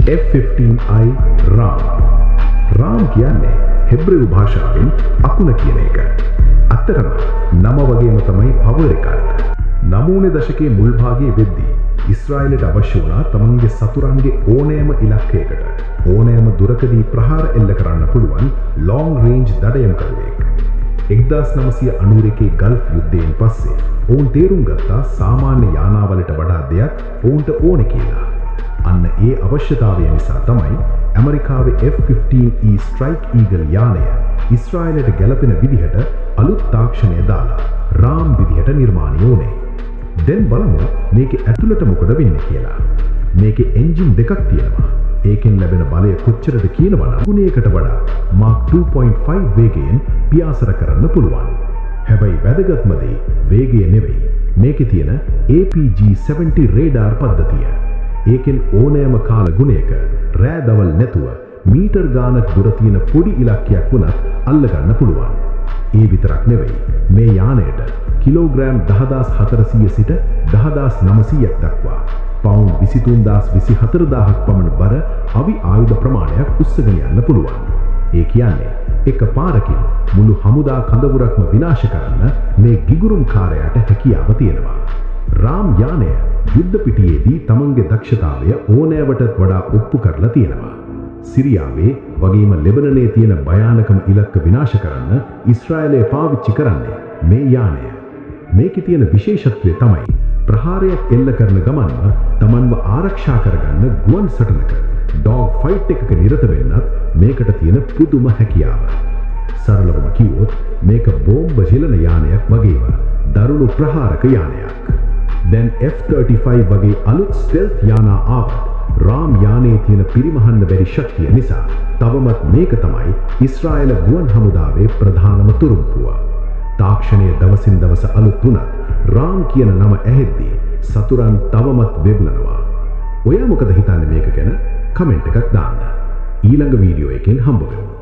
F-15I RAM. RAM කියන්නේ Hebrew භාෂාවෙන් අකුණ කියන එක. අත්‍තරම නම වගේම තමයි පවර් එකත්. 90 දශකයේ මුල් භාගයේ වෙද්දී ඉස්රායලට අවශ්‍ය වුණා තමන්ගේ සතුරන්ගේ ඕනෑම ඉලක්කයකට ඕනෑම දුරකදී ප්‍රහාර එල්ල කරන්න පුළුවන් ලොංග් රේන්ජ් දඩයම්කරුවෙක්. 1991 ගල්ෆ් යුද්ධයෙන් පස්සේ ඔවුන් තේරුම් ගත්තා සාමාන්‍ය යානාවලට වඩා දෙයක් ඔවුන්ට ඕනේ කියලා. අන්න ඒ අවශ්‍යතාවය නිසා තමයි ඇමරිකාවේ F-15E Strike Eagle යානය ඉස්රායලට ගැලපෙන විදිහට අලුත් තාක්ෂණය දාලා RAM විදිහට නිර්මාණය වුණේ. දැන් බලමු මේකේ ඇතුළට මොකද වෙන්නේ කියලා. මේකේ එන්ජින් දෙකක් තියෙනවා. ඒකෙන් ලැබෙන බලය කොච්චරද කියනවා නම් ගුණයකට වඩා Mach 2.5 වේගයෙන් පියාසර කරන්න පුළුවන්. හැබැයි වැදගත්ම දේ වේගය නෙවෙයි. මේකේ තියෙන APG-70 රේඩාර් පද්ධතිය. ඒකෙන් ඕනෑම කාල ගුණයක රෑ දවල් නැතුව මීටර් ගානක් දුර තියෙන පොඩි ඉලක්කයක් වුණත් අල්ලගන්න පුළුවන්. ඒ විතරක් නෙවෙයි. මේ යානයට කිලෝග්‍රෑම් 10400 සිට 10900ක් දක්වා පවුන්ඩ් 23000-24000ක් පමණ බර අවි ආයුධ ප්‍රමාණයක් උස්සගෙන යන්න පුළුවන්. ඒ කියන්නේ එක පාරකින් මුළු හමුදා කඳවුරක්ම විනාශ කරන්න මේ ගිගුරුම්කාරයාට හැකියාව තියෙනවා. RAM යානය යුද්ධ පිටියේදී තමන්ගේ දක්ෂතාවය ඕනෑවටත් වඩා ඔප්පු කරලා තියෙනවා. සිරියාවේ වගේම ලෙබනනයේ තියෙන භයානකම ඉලක්ක විනාශ කරන්න ඉස්රායලය පාවිච්චි කරන්නේ මේ යානය. මේකේ තියෙන විශේෂත්වය තමයි ප්‍රහාරයක් එල්ල කරන ගමන්ම තමන්ව ආරක්ෂා කරගන්න ගුවන් සටනක ඩොග් ෆයිට් එකක නිරත වෙන්නත් මේකට තියෙන පුදුම හැකියාව. සරලවම කිව්වොත් මේක බෝම්බ හෙලන යානයක් වගේම දරුණු ප්‍රහාරක යානයක්. දැන් F-35 වගේ අලුත් ස්ටෙල්ත් යානා ආවත් RAM යානයේ තියෙන පිරිමහන්න බැරි ශක්තිය නිසා තවමත් මේක තමයි ඉස්රායල ගුවන් හමුදාවේ ප්‍රධානම තුරුම්පුව. තාක්ෂණය දවසින් දවස අලුත් වුණත් RAM කියන නම ඇහෙද්දී සතුරන් තවමත් වෙබ්ලනවා. ඔයා මොකද හිතන්නේ මේක ගැන? කමෙන්ට් එකක් දාන්න. ඊළඟ වීඩියෝ එකෙන් හම්බ වෙමු.